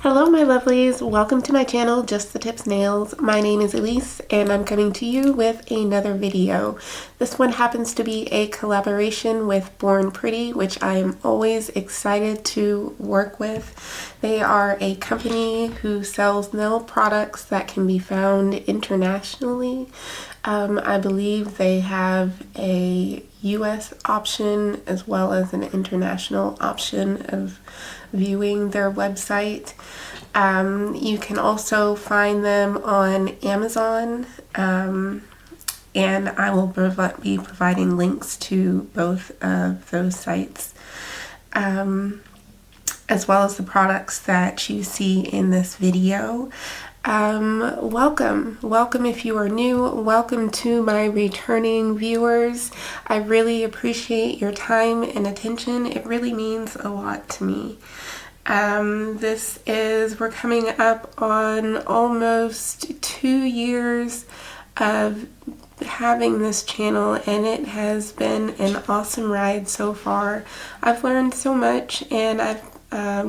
Hello my lovelies, welcome to my channel, Just the Tips Nails. My name is Elise and I'm coming to you with another video. This one happens to be a collaboration with Born Pretty, which I am always excited to work with. They are a company who sells nail products that can be found internationally. I believe they have a US option as well as an international option of viewing their website. You can also find them on Amazon, and I will be providing links to both of those sites, as well as the products that you see in this video. Welcome if you are new. Welcome to my returning viewers. I really appreciate your time and attention. It really means a lot to me. We're coming up on almost 2 years of having this channel, and it has been an awesome ride so far. I've learned so much, and I've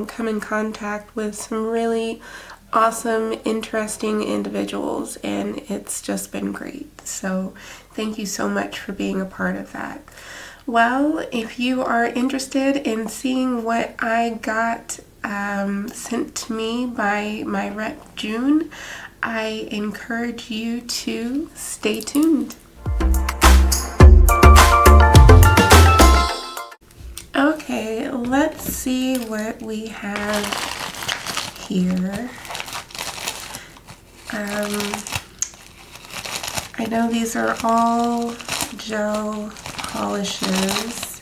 come in contact with some really awesome, interesting individuals, and it's just been great. So thank you so much for being a part of that. Well, if you are interested in seeing what I got sent to me by my rep June, I encourage you to stay tuned. Okay, let's see what we have here. I know these are all gel polishes.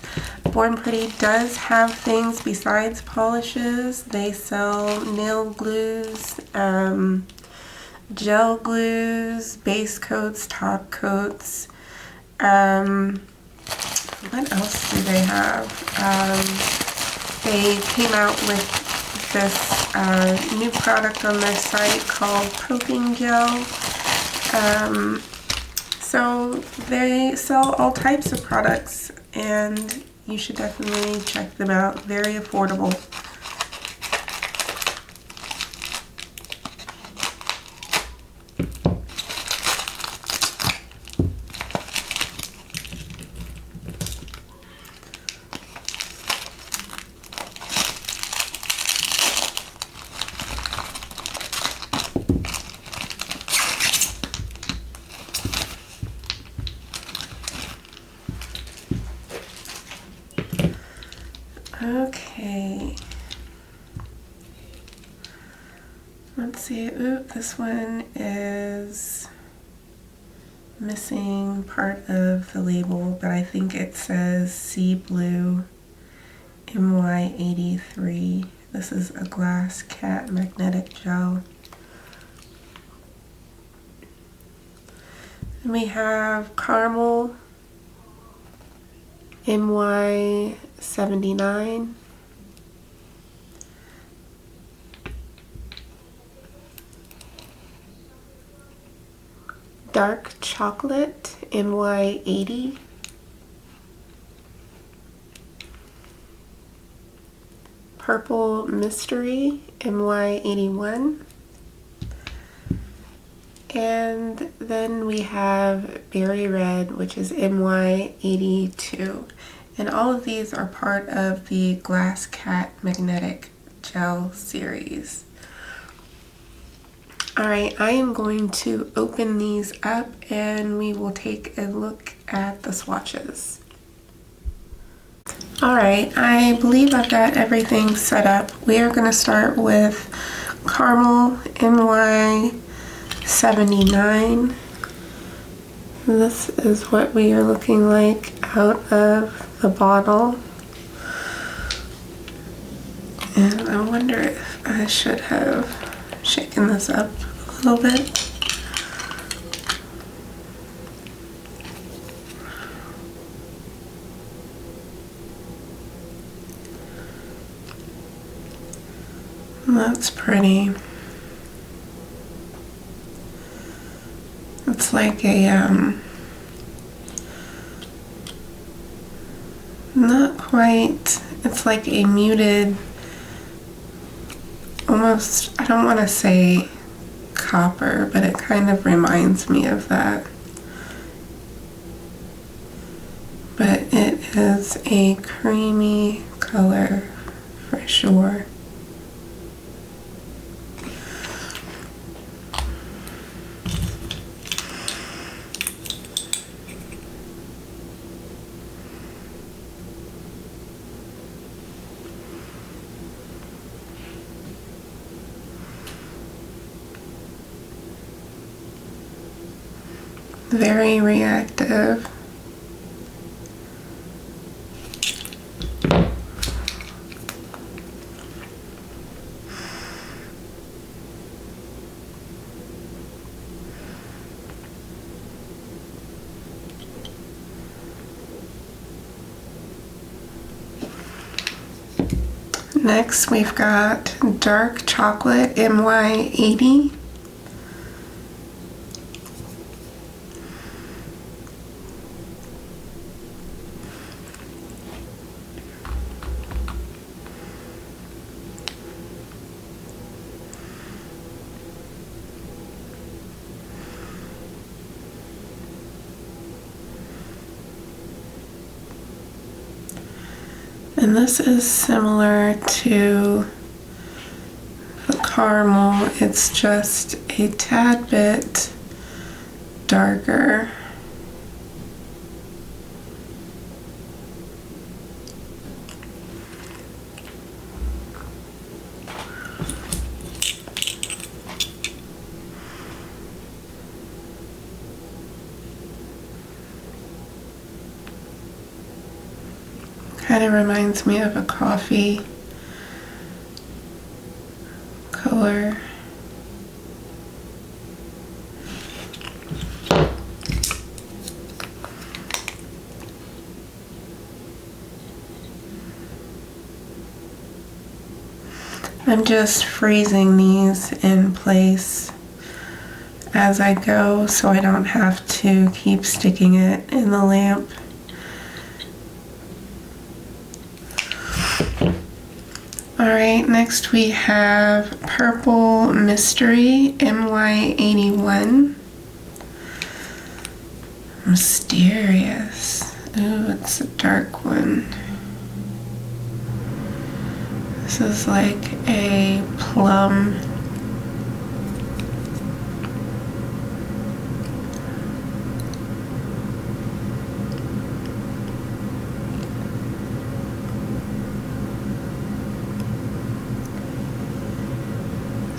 Born Pretty does have things besides polishes. They sell nail glues, gel glues, base coats, top coats. What else do they have? They came out with this new product on their site called Poking Gel. So they sell all types of products, and you should definitely check them out. Very affordable. Okay, let's see. Oop, this one is missing part of the label, but I think it says Sea Blue MY83. This is a glass cat magnetic gel. And we have Caramel MY79. Dark Chocolate MY80. Purple Mystery MY81. And then we have Berry Red, which is MY82. And all of these are part of the Glass Cat Magnetic Gel series. Alright, I am going to open these up and we will take a look at the swatches. Alright, I believe I've got everything set up. We are going to start with Caramel MY79. This is what we are looking like out of the bottle. And I wonder if I should have shaken this up a little bit. That's pretty. It's like a not quite, it's like a muted almost, I don't want to say copper, but it kind of reminds me of that. But it is a creamy color for sure. Very reactive. Next, we've got Dark Chocolate MY80. And this is similar to the caramel, it's just a tad bit darker. Kind of reminds me of a coffee color. I'm just freezing these in place as I go so I don't have to keep sticking it in the lamp. Alright, next we have Purple Mystery MY81. Mysterious. Ooh, it's a dark one. This is like a plum.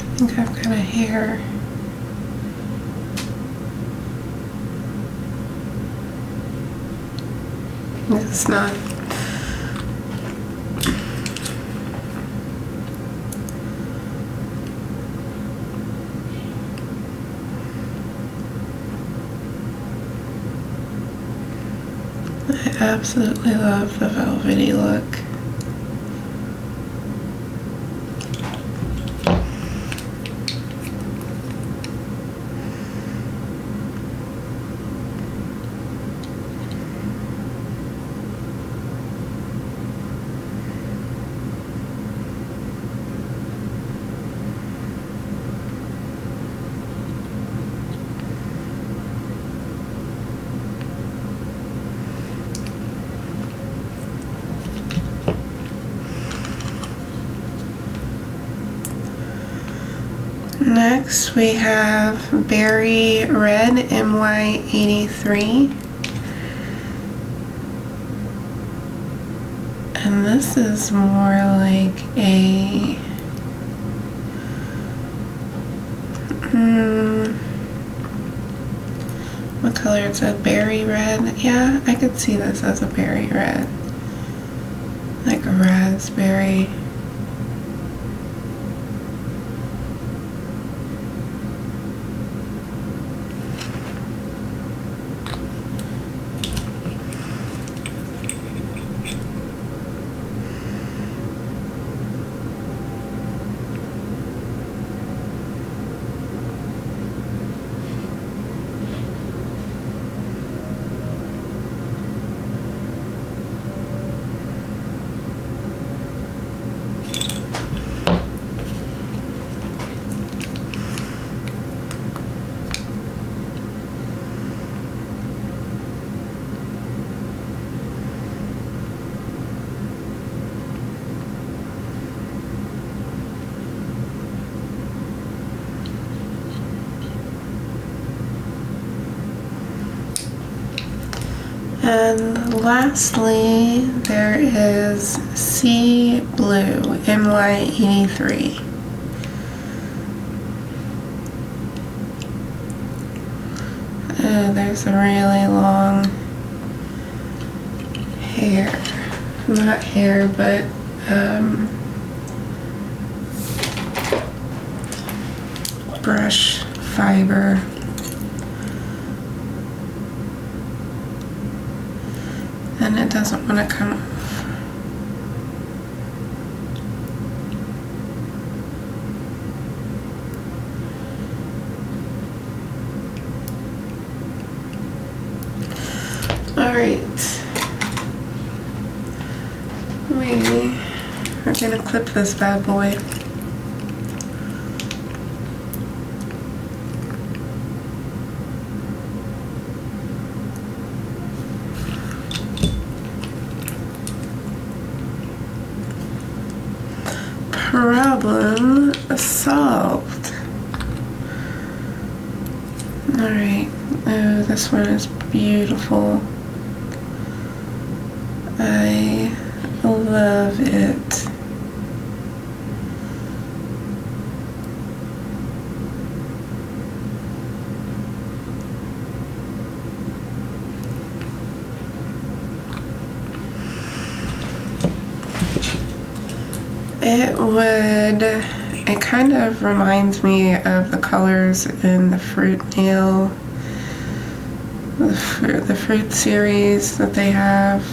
I think I've got a hair. It's not. I absolutely love the velvety look. Next we have Berry Red MY83. And this is more like a what color is that? Berry red? Yeah, I could see this as a berry red. Like a raspberry. And lastly, there is Sea Blue NY83. There's a really long hair, not hair, but brush fiber. And it doesn't want to come off. Alright, we're gonna clip this bad boy. Problem solved. Alright, oh, this one is beautiful. I love it. It kind of reminds me of the colors in the fruit nail, the fruit series that they have.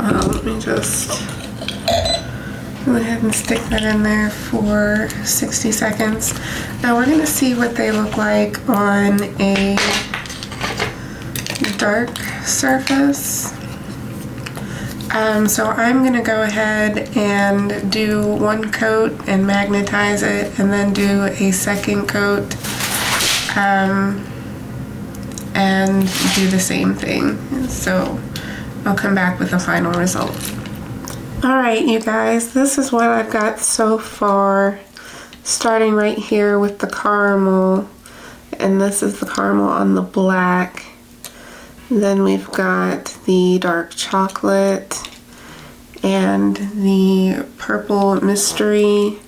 Let me just go ahead and stick that in there for 60 seconds. Now we're going to see what they look like on a dark surface. So I'm going to go ahead and do one coat and magnetize it, and then do a second coat and do the same thing. So I'll come back with the final result. Alright, you guys, this is what I've got so far, starting right here with the caramel, and this is the caramel on the black. Then we've got the dark chocolate and the purple mystery.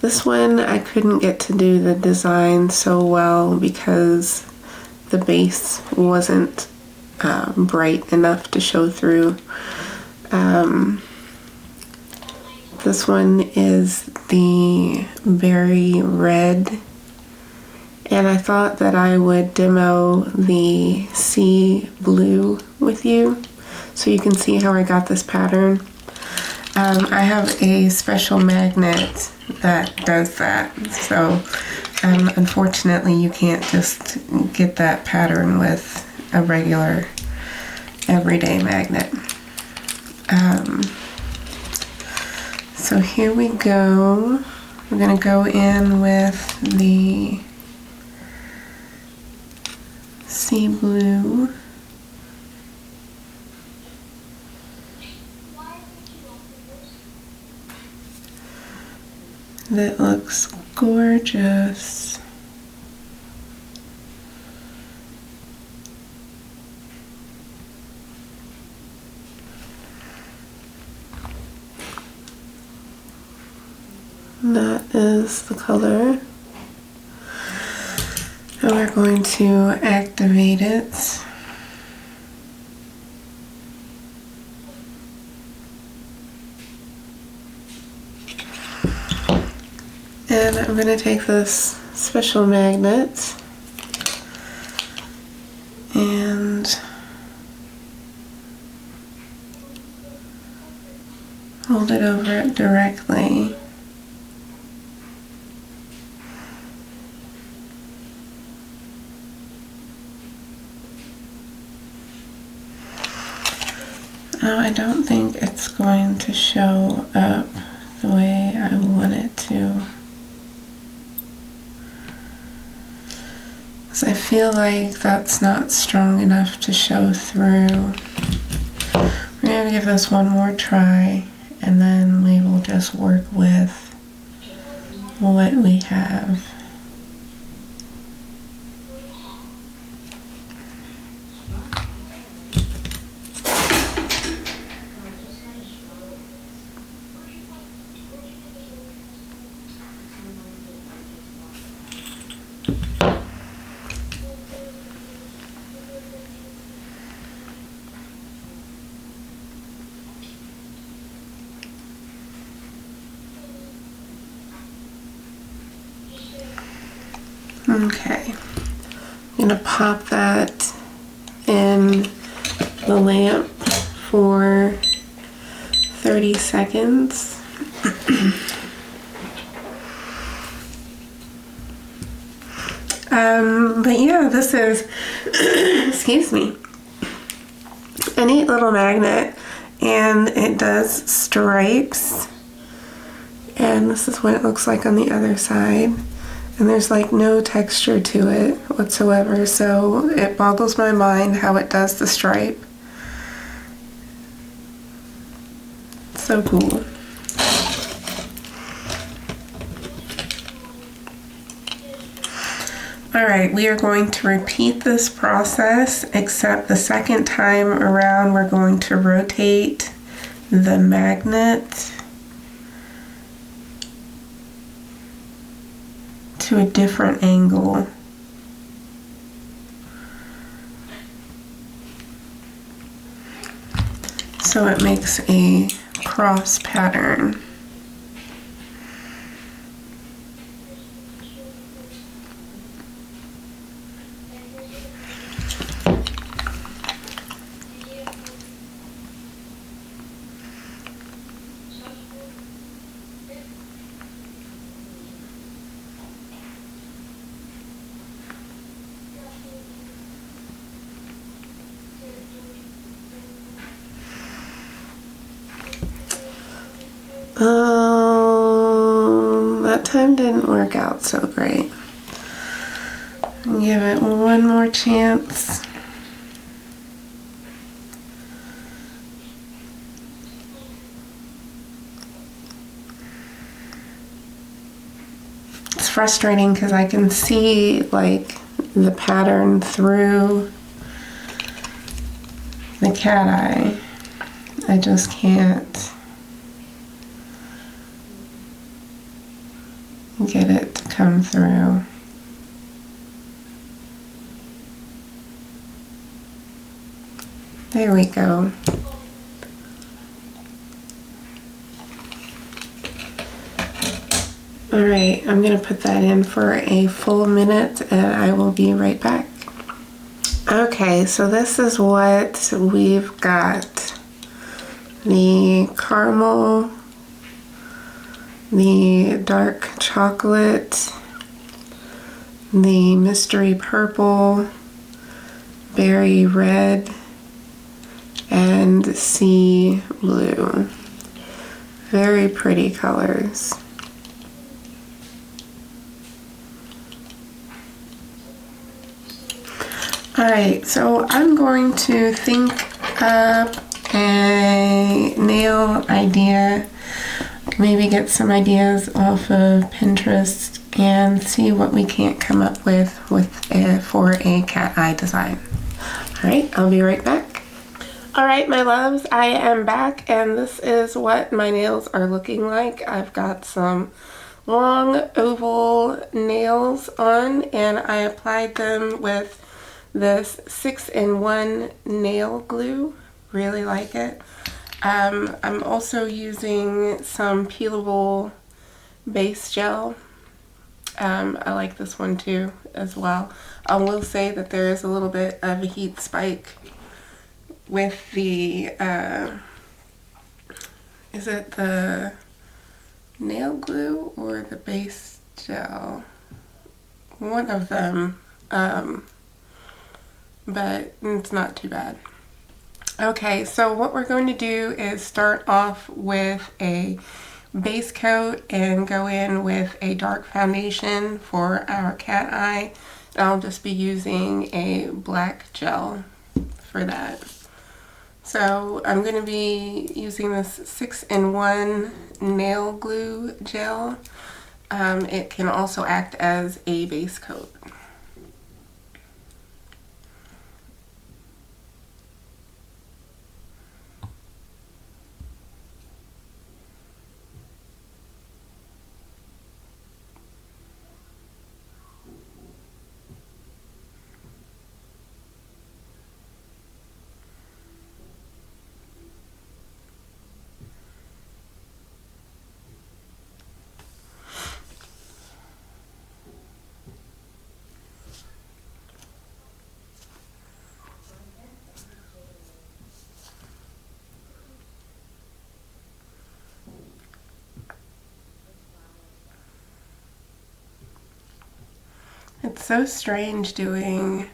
This one I couldn't get to do the design so well because the base wasn't bright enough to show through. This one is the berry red, and I thought that I would demo the sea blue with you so you can see how I got this pattern. I have a special magnet that does that, so unfortunately you can't just get that pattern with a regular everyday magnet. So here we go. We're going to go in with the sea blue. That looks gorgeous. That is the color. And we're going to activate it. And I'm going to take this special magnet and hold it over it directly. Now I don't think it's going to show up the way I feel like that's not strong enough to show through. We're going to give this one more try, and then we will just work with what we have. Okay, I'm gonna pop that in the lamp for 30 seconds. But yeah, this is, excuse me, a neat little magnet, and it does stripes, and this is what it looks like on the other side. And there's like no texture to it whatsoever, so it boggles my mind how it does the stripe. So cool. Alright, we are going to repeat this process, except the second time around we're going to rotate the magnet to a different angle. So it makes a cross pattern. That time didn't work out so great. Give it one more chance. It's frustrating because I can see like the pattern through the cat eye. I just can't get it to come through. There we go. Alright, I'm going to put that in for a full minute and I will be right back. Okay, so this is what we've got. The caramel, the dark chocolate, the mystery purple, berry red, and sea blue. Very pretty colors. Alright, so I'm going to think up a nail idea, maybe get some ideas off of Pinterest and see what we can't come up with for a cat eye design. Alright, I'll be right back. Alright, my loves, I am back and this is what my nails are looking like. I've got some long oval nails on and I applied them with this 6-in-1 nail glue. Really like it. I'm also using some Peelable Base Gel. I like this one too as well. I will say that there is a little bit of a heat spike with the, is it the nail glue or the base gel? One of them, but it's not too bad. Okay, so what we're going to do is start off with a base coat and go in with a dark foundation for our cat eye. I'll just be using a black gel for that. So I'm going to be using this 6-in-1 nail glue gel. It can also act as a base coat. It's so strange doing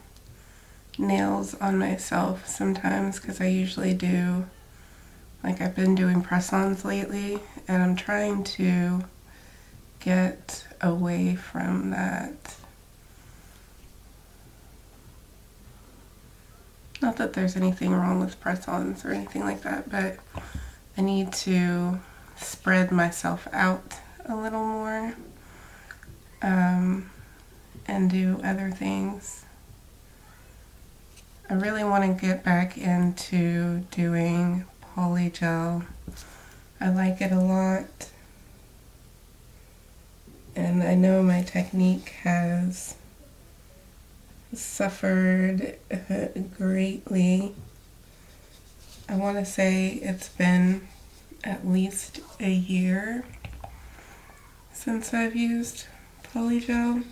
nails on myself sometimes because I usually do, like I've been doing press-ons lately, and I'm trying to get away from that. Not that there's anything wrong with press-ons or anything like that, but I need to spread myself out a little more and do other things. I really want to get back into doing polygel. I like it a lot, and I know my technique has suffered greatly. I want to say it's been at least a year since I've used polygel.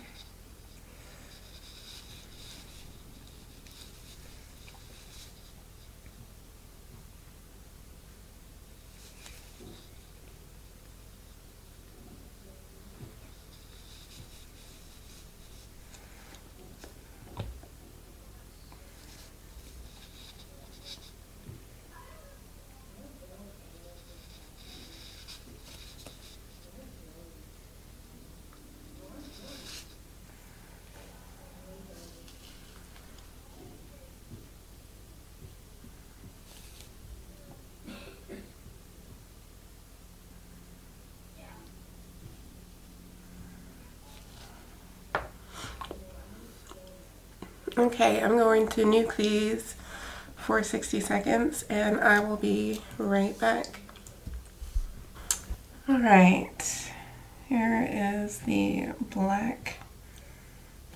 Okay, I'm going to nuke these for 60 seconds and I will be right back. Alright, here is the black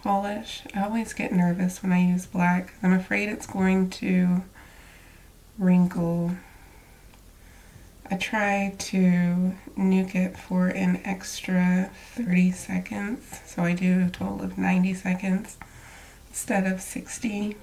polish. I always get nervous when I use black. I'm afraid it's going to wrinkle. I try to nuke it for an extra 30 seconds, so I do a total of 90 seconds instead of 60.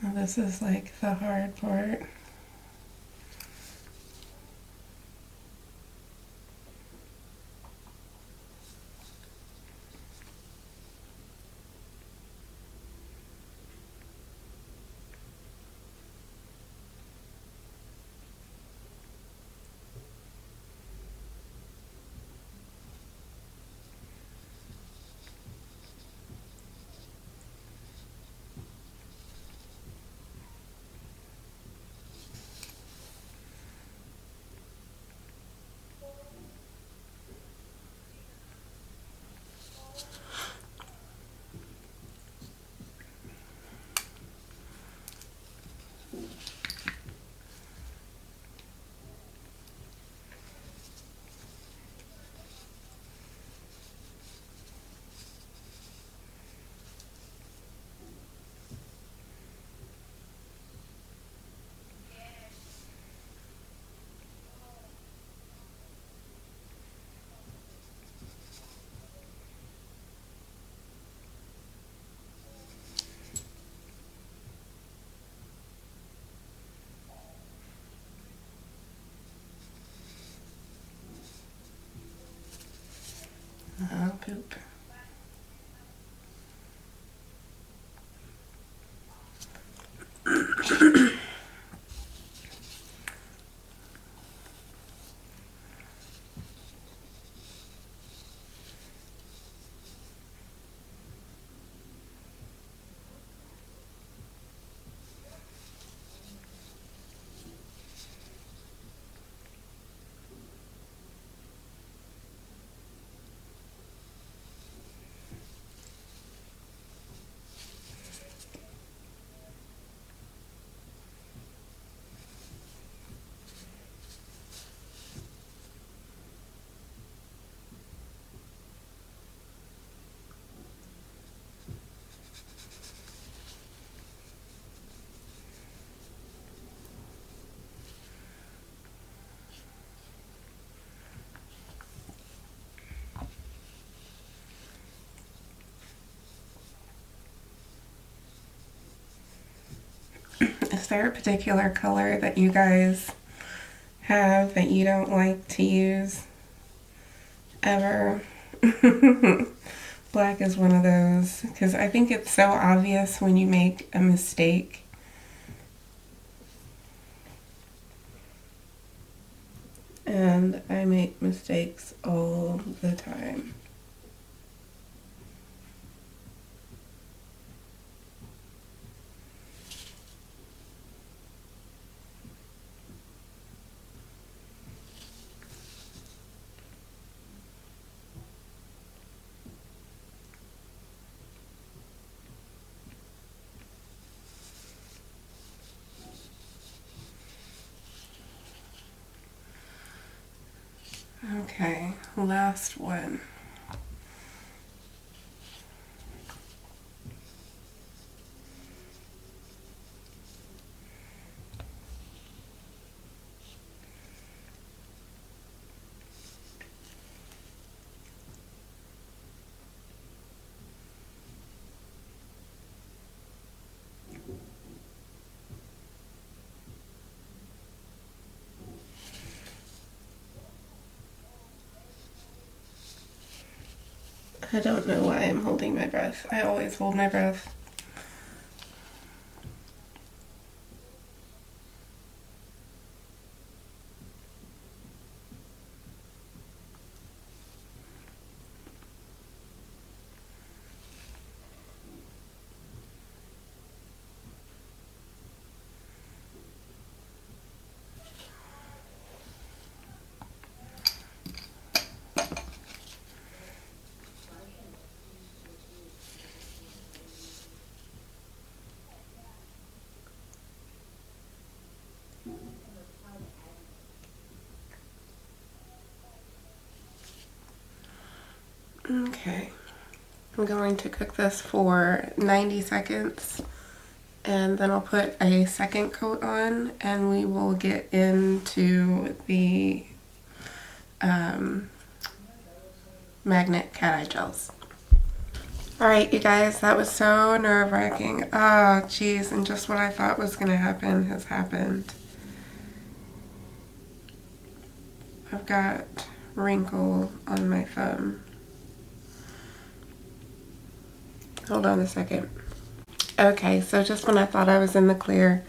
Now this is like the hard part. poop. Is there a particular color that you guys have that you don't like to use ever? Black is one of those, because I think it's so obvious when you make a mistake. And I make mistakes all the time. Okay, last one. I don't know why I'm holding my breath. I always hold my breath. Okay, I'm going to cook this for 90 seconds and then I'll put a second coat on and we will get into the magnet cat eye gels. Alright you guys, that was so nerve-wracking. Oh geez, and just what I thought was going to happen has happened. I've got wrinkle on my thumb. Hold on a second. Okay, so just when I thought I was in the clear,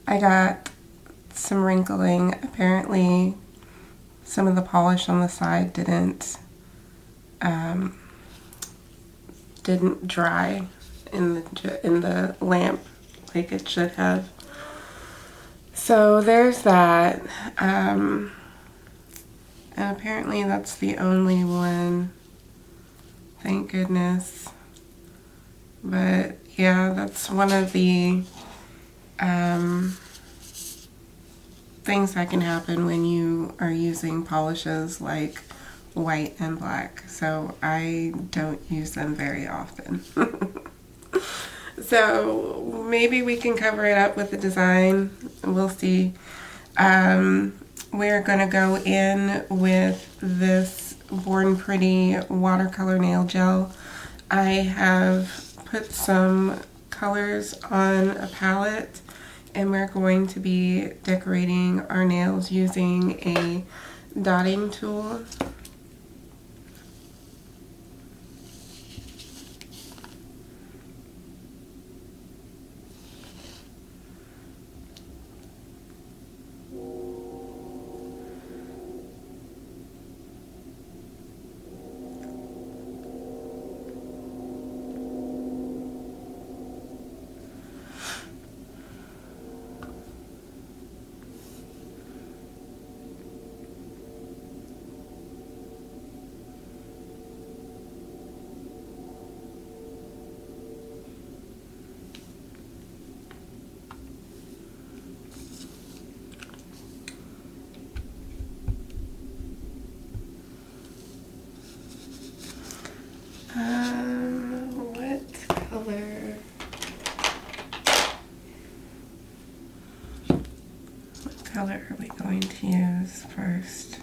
I got some wrinkling. Apparently, some of the polish on the side didn't dry in the lamp like it should have. So there's that. And apparently that's the only one. Thank goodness. But yeah, that's one of the things that can happen when you are using polishes like white and black. So I don't use them very often. So maybe we can cover it up with the design. We'll see. We're gonna go in with this Born Pretty watercolor nail gel. I have put some colors on a palette and we're going to be decorating our nails using a dotting tool. color. What color are we going to use first?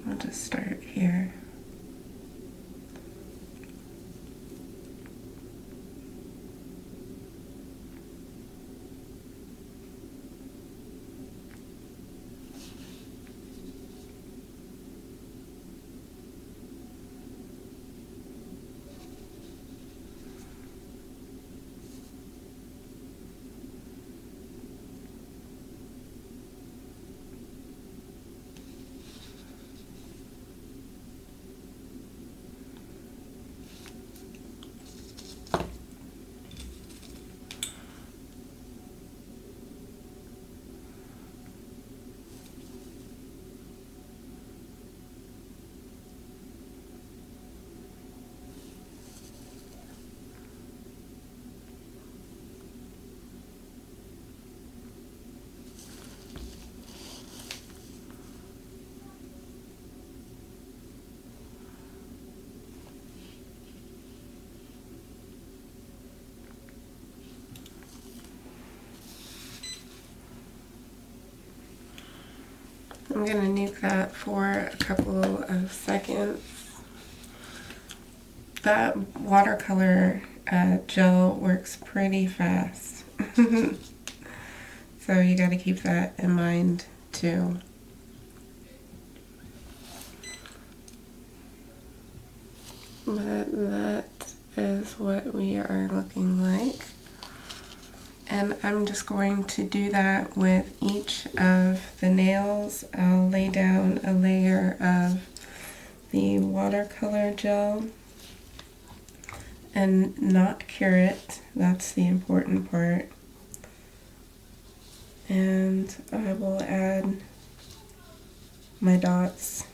I'll just start here. I'm gonna nuke that for a couple of seconds. That watercolor gel works pretty fast. So you gotta keep that in mind too. But that is what we are looking like. And I'm just going to do that with each of the nails. I'll lay down a layer of the watercolor gel and not cure it. That's the important part. And I will add my dots.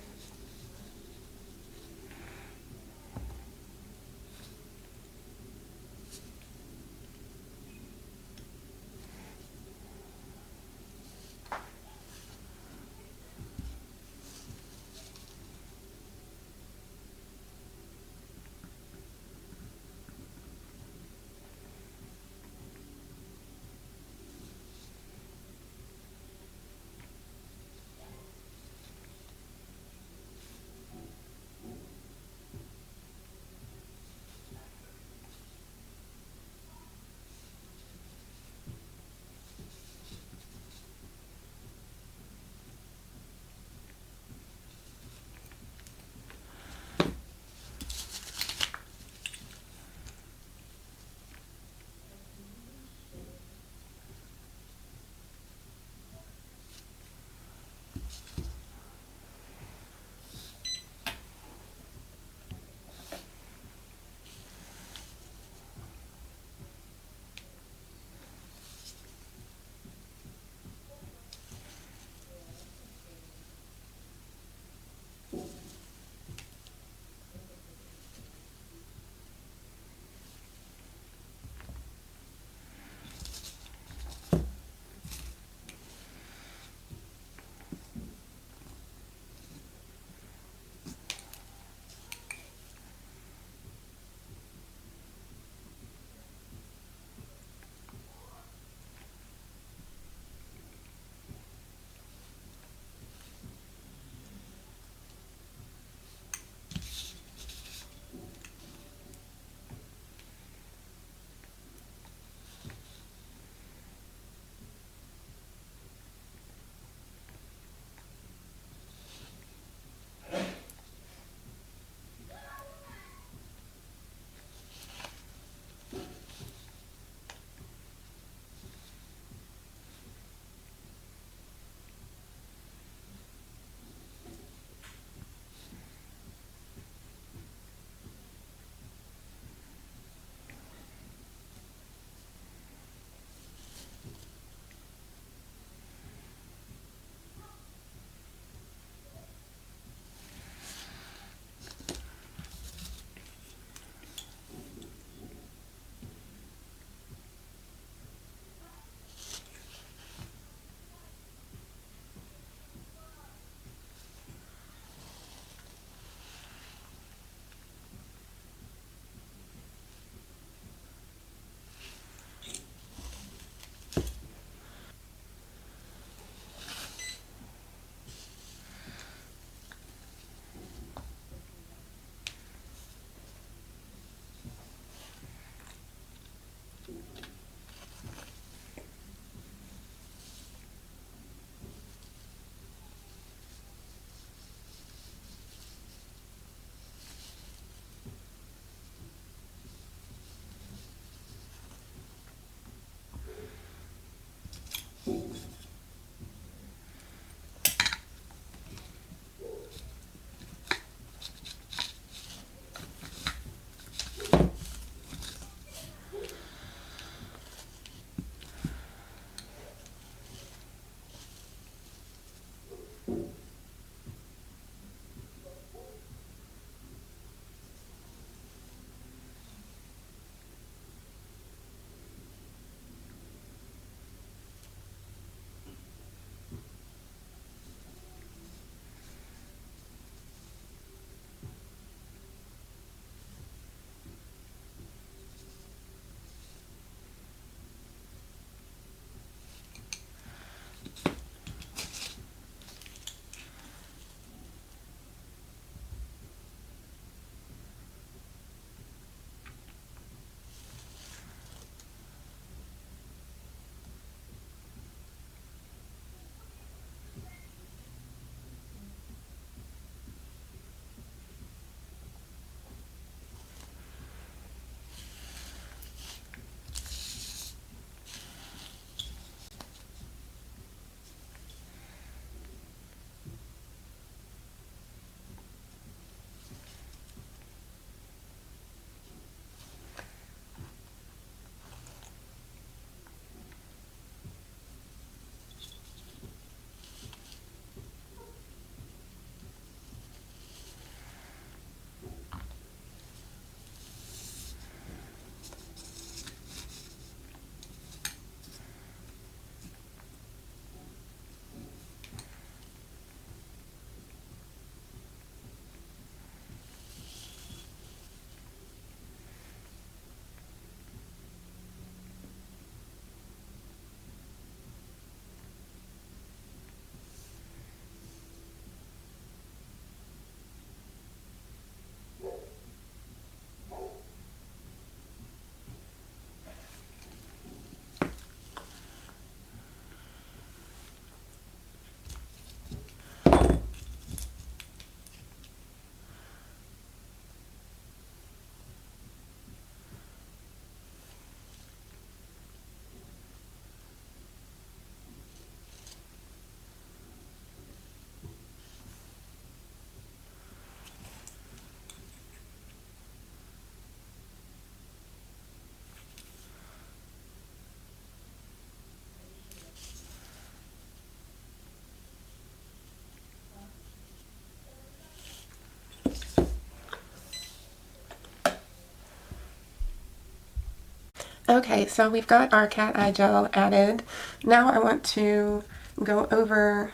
Okay, so we've got our cat eye gel added. Now I want to go over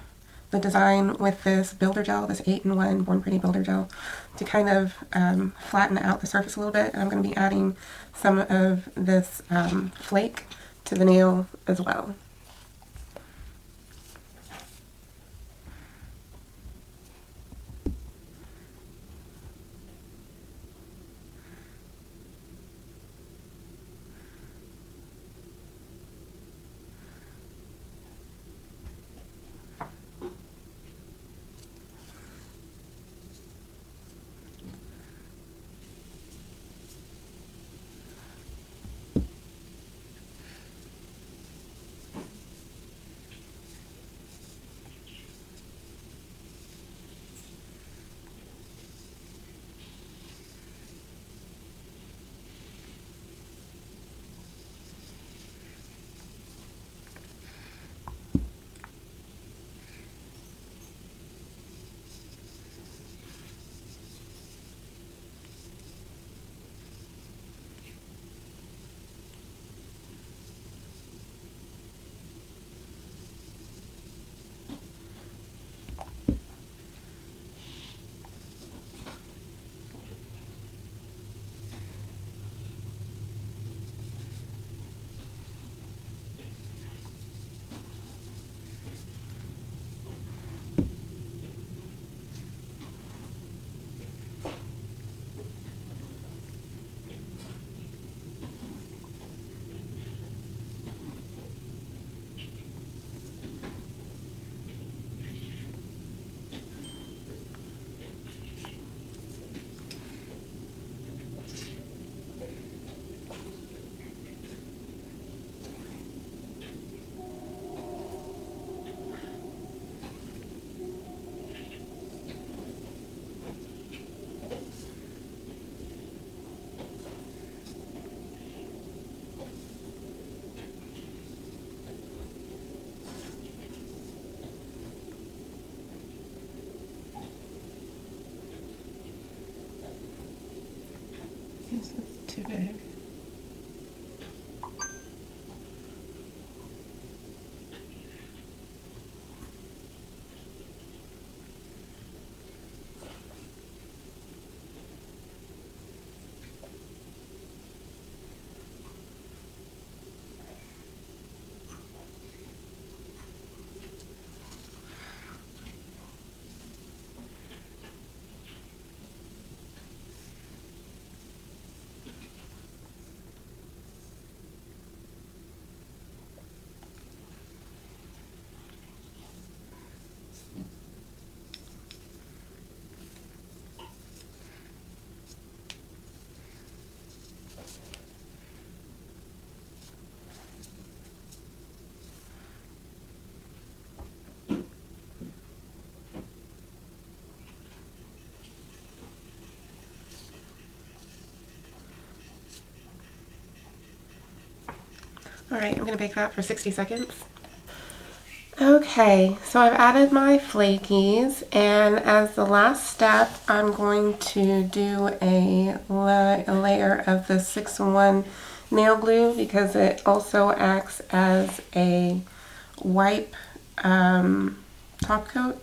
the design with this builder gel, this 8-in-1 Born Pretty builder gel, to kind of flatten out the surface a little bit. And I'm going to be adding some of this flake to the nail as well. This is too big. Alright, I'm going to bake that for 60 seconds. Okay, so I've added my flakies, and as the last step, I'm going to do a layer of the 6-in-1 nail glue because it also acts as a wipe top coat.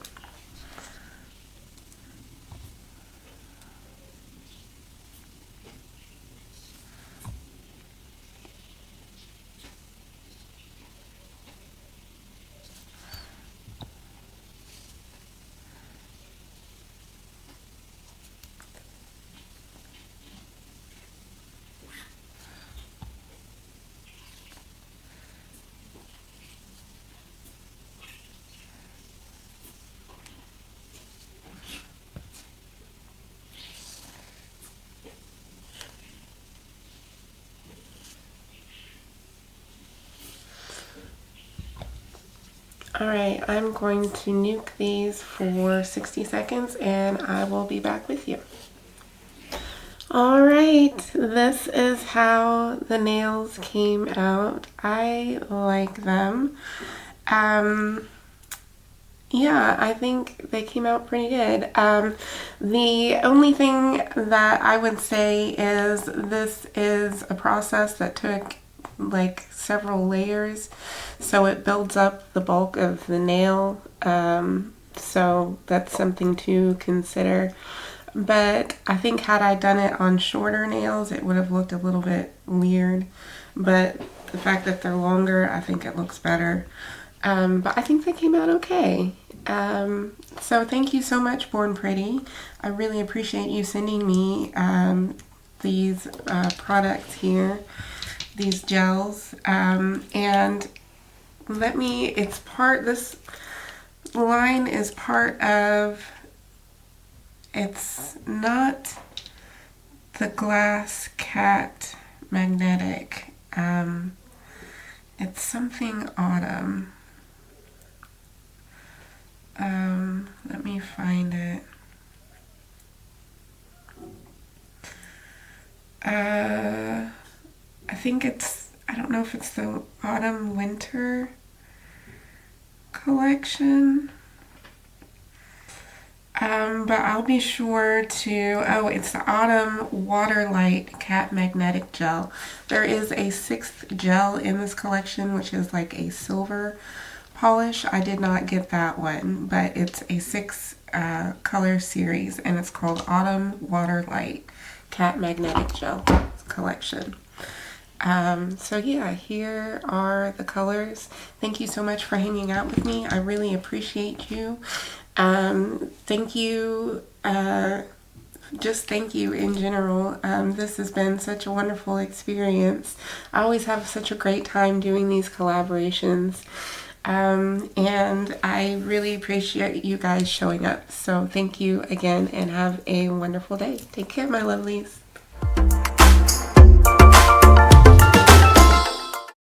Alright, I'm going to nuke these for 60 seconds and I will be back with you. Alright, this is how the nails came out. I like them. Yeah, I think they came out pretty good. The only thing that I would say is this is a process that took like several layers, so it builds up the bulk of the nail. So that's something to consider. But I think had I done it on shorter nails, it would have looked a little bit weird. But the fact that they're longer, I think it looks better. But I think they came out okay. So thank you so much, Born Pretty. I really appreciate you sending me these products here, these gels. And this line is part of, it's not the Glass Cat Magnetic. It's something Autumn. Let me find it. I think I don't know if it's the Autumn Winter collection. But I'll be sure to, it's the Autumn Waterlight Cat Magnetic Gel. There is a 6th gel in this collection, which is like a silver polish. I did not get that one, but it's a 6 color series, and it's called Autumn Waterlight Cat Magnetic Gel collection. So yeah, here are the colors. Thank you so much for hanging out with me. I really appreciate you. Thank you, just thank you in general. This has been such a wonderful experience. I always have such a great time doing these collaborations. And I really appreciate you guys showing up. So thank you again, and have a wonderful day. Take care, my lovelies.